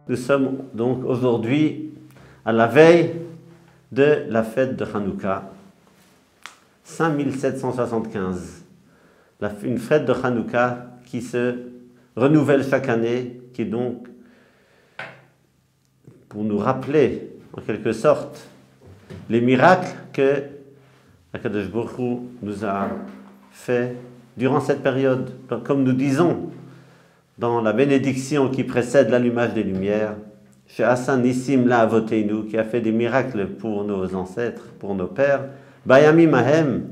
Nous sommes donc aujourd'hui à la veille de la fête de Hanouka, 5775. Une fête de Hanouka qui se renouvelle chaque année, qui est donc pour nous rappeler en quelque sorte les miracles que Akadosh Baruch Hu nous a fait durant cette période. Comme nous disons dans la bénédiction qui précède l'allumage des lumières, chez Hassan Nissim La Avoteinu, qui a fait des miracles pour nos ancêtres, pour nos pères, Bayami Mahem,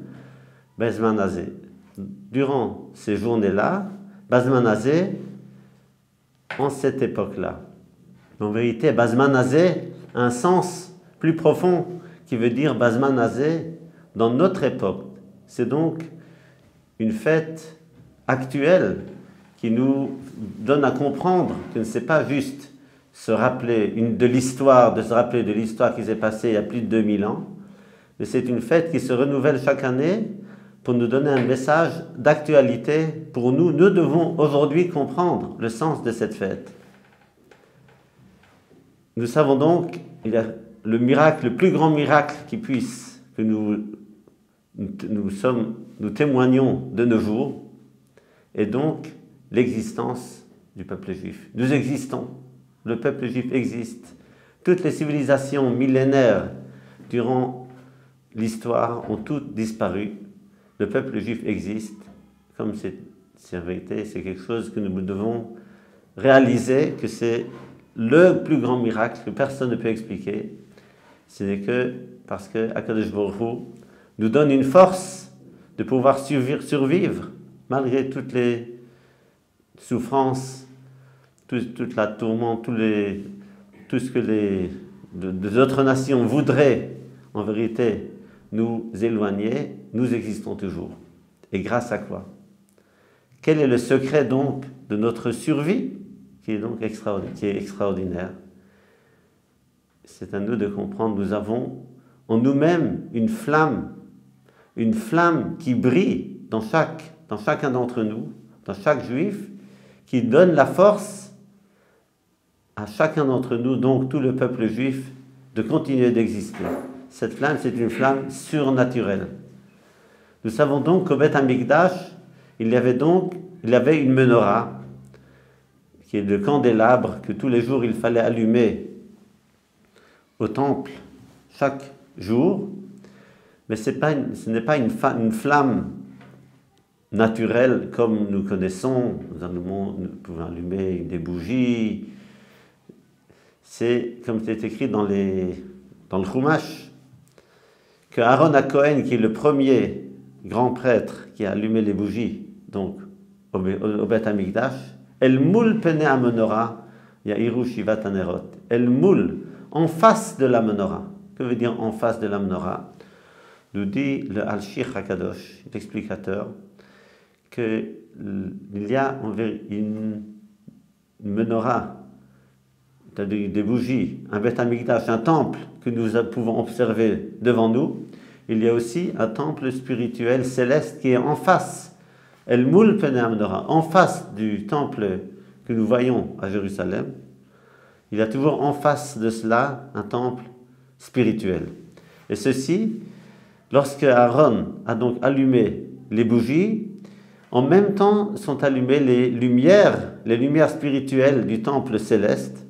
Bezman Azé. Durant ces journées-là, Bezman Azé, en cette époque-là. En vérité, Bezman Azé a un sens plus profond qui veut dire Bezman Azé dans notre époque. C'est donc une fête actuelle qui nous donne à comprendre que ce n'est pas juste se rappeler de l'histoire qui s'est passée il y a plus de 2000 ans, mais c'est une fête qui se renouvelle chaque année pour nous donner un message d'actualité pour nous. Nous devons aujourd'hui comprendre le sens de cette fête. Nous savons donc, il y a le miracle, le plus grand miracle que nous témoignons de nos jours, et donc l'existence du peuple juif. Nous existons, le peuple juif existe. Toutes les civilisations millénaires durant l'histoire ont toutes disparu. Le peuple juif existe. Comme c'est en vérité, c'est quelque chose que nous devons réaliser, que c'est le plus grand miracle que personne ne peut expliquer. Ce n'est que parce que Akadosh Baruch Hu nous donne une force de pouvoir survivre malgré toutes les souffrances, toute la tourmente, tout ce que les autres nations voudraient en vérité nous éloigner, nous existons toujours. Et grâce à quoi? Quel est le secret donc de notre survie qui est donc extraordinaire? C'est à nous de comprendre. Nous avons en nous-mêmes une flamme qui brille dans chacun d'entre nous, dans chaque juif, qui donne la force à chacun d'entre nous, donc tout le peuple juif, de continuer d'exister. Cette flamme, c'est une flamme surnaturelle. Nous savons donc qu'au Beth Amikdash, il y avait une menorah, qui est le candélabre que tous les jours il fallait allumer au temple chaque jour, mais ce n'est pas une flamme naturelle comme nous connaissons. Nous pouvons allumer des bougies. C'est comme c'est écrit dans le Chumash, que Aaron HaKohen, qui est le premier grand prêtre qui a allumé les bougies, donc au Beth Amikdash, El moule pene a menorah, ya'iru shivat hanerot. El moule, en face de la menorah. Que veut dire en face de la menorah? Nous dit le Al-Shir HaKadosh, l'explicateur, qu'il y a une menorah, c'est-à-dire des bougies, un Beth Amikdash, un temple que nous pouvons observer devant nous. Il y a aussi un temple spirituel céleste qui est en face, El Moul Pene Menorah, en face du temple que nous voyons à Jérusalem. Il y a toujours en face de cela un temple spirituel. Et ceci, lorsque Aaron a donc allumé les bougies, en même temps sont allumées les lumières spirituelles du temple céleste.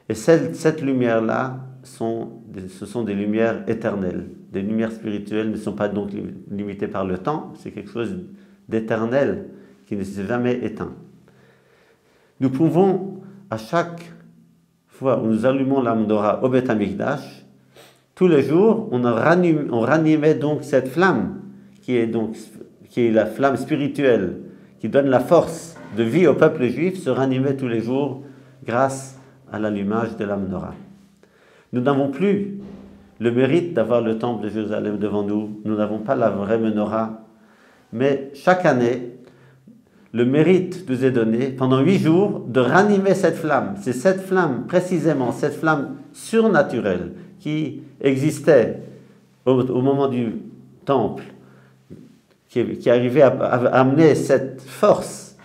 Et cette lumière-là, ce sont des lumières éternelles. Des lumières spirituelles ne sont pas donc limitées par le temps, c'est quelque chose d'éternel qui ne s'est jamais éteint. Nous pouvons, à chaque fois où nous allumons la menorah au Beth Amikdash, tous les jours, on ranimait donc cette flamme qui est la flamme spirituelle qui donne la force de vie au peuple juif, se ranimait tous les jours grâce à l'allumage de la menorah. Nous n'avons plus le mérite d'avoir le temple de Jérusalem devant nous. Nous n'avons pas la vraie menorah. Mais chaque année, le mérite nous est donné pendant 8 jours de ranimer cette flamme. C'est cette flamme, précisément, cette flamme surnaturelle qui existait au moment du temple, qui arrivait à amener cette force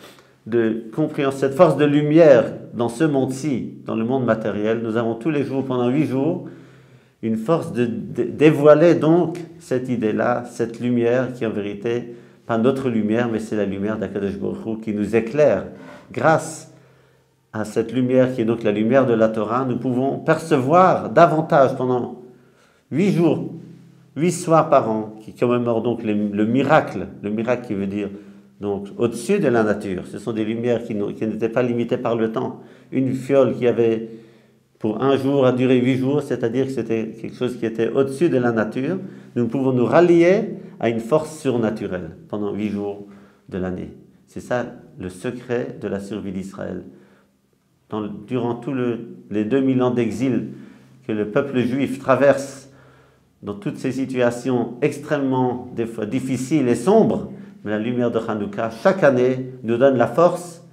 de compréhension, cette force de lumière dans ce monde-ci, dans le monde matériel, nous avons tous les jours, pendant 8 jours, une force de dévoiler donc cette idée-là, cette lumière qui en vérité, pas notre lumière, mais c'est la lumière d'Akadosh Baruch Hu qui nous éclaire. Grâce à cette lumière qui est donc la lumière de la Torah, nous pouvons percevoir davantage pendant 8 jours, 8 soirs par an, qui commémorent donc le miracle qui veut dire donc au-dessus de la nature. Ce sont des lumières qui n'étaient pas limitées par le temps. Une fiole qui avait pour un jour a duré 8 jours, c'est-à-dire que c'était quelque chose qui était au-dessus de la nature. Nous pouvons nous rallier à une force surnaturelle pendant 8 jours de l'année. C'est ça le secret de la survie d'Israël. Durant tous les 2000 ans d'exil que le peuple juif traverse dans toutes ces situations extrêmement des fois difficiles et sombres, mais la lumière de Hanouka, chaque année, nous donne la force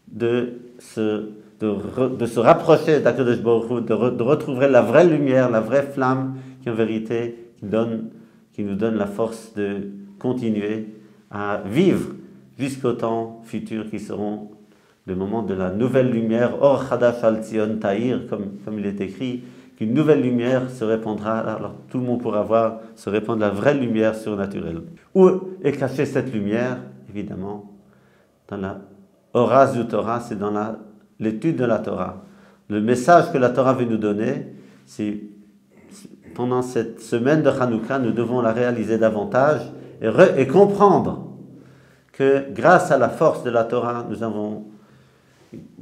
de se rapprocher d'Akadosh Baruch Hu, de retrouver la vraie lumière, la vraie flamme qui en vérité qui nous donne la force de continuer à vivre jusqu'au temps futur qui seront le moment de la nouvelle lumière, Or Chadash al Tzion Tahir, comme il est écrit, qu'une nouvelle lumière se répandra, alors tout le monde pourra voir se répandre la vraie lumière surnaturelle. Où est cachée cette lumière? Évidemment, dans la Ora zu Torah, c'est dans l'étude de la Torah. Le message que la Torah veut nous donner, c'est pendant cette semaine de Hanouka, nous devons la réaliser davantage et comprendre que grâce à la force de la Torah, nous avons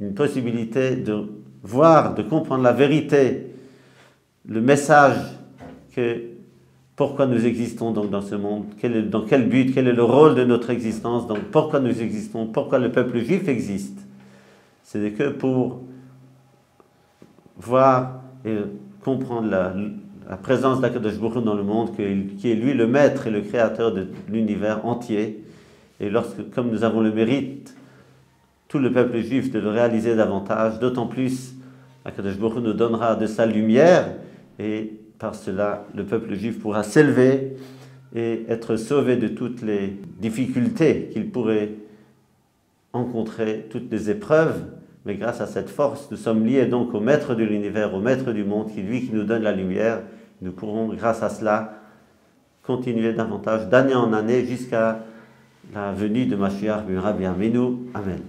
une possibilité de voir, de comprendre la vérité, le message pourquoi nous existons donc dans ce monde, dans quel but, quel est le rôle de notre existence, donc pourquoi nous existons, pourquoi le peuple juif existe. C'est que pour voir et comprendre la présence d'Akadosh Baruch Hu dans le monde, qui est lui le maître et le créateur de l'univers entier. Et comme nous avons le mérite, tout le peuple juif, de le réaliser davantage, d'autant plus Akadosh Baruch Hu nous donnera de sa lumière, et par cela le peuple juif pourra s'élever et être sauvé de toutes les difficultés qu'il pourrait rencontrer, toutes les épreuves. Mais grâce à cette force, nous sommes liés donc au maître de l'univers, au maître du monde, qui nous donne la lumière. Nous pourrons, grâce à cela, continuer davantage d'année en année jusqu'à la venue de Mashiach B'Mira B'Yameinu. Amen.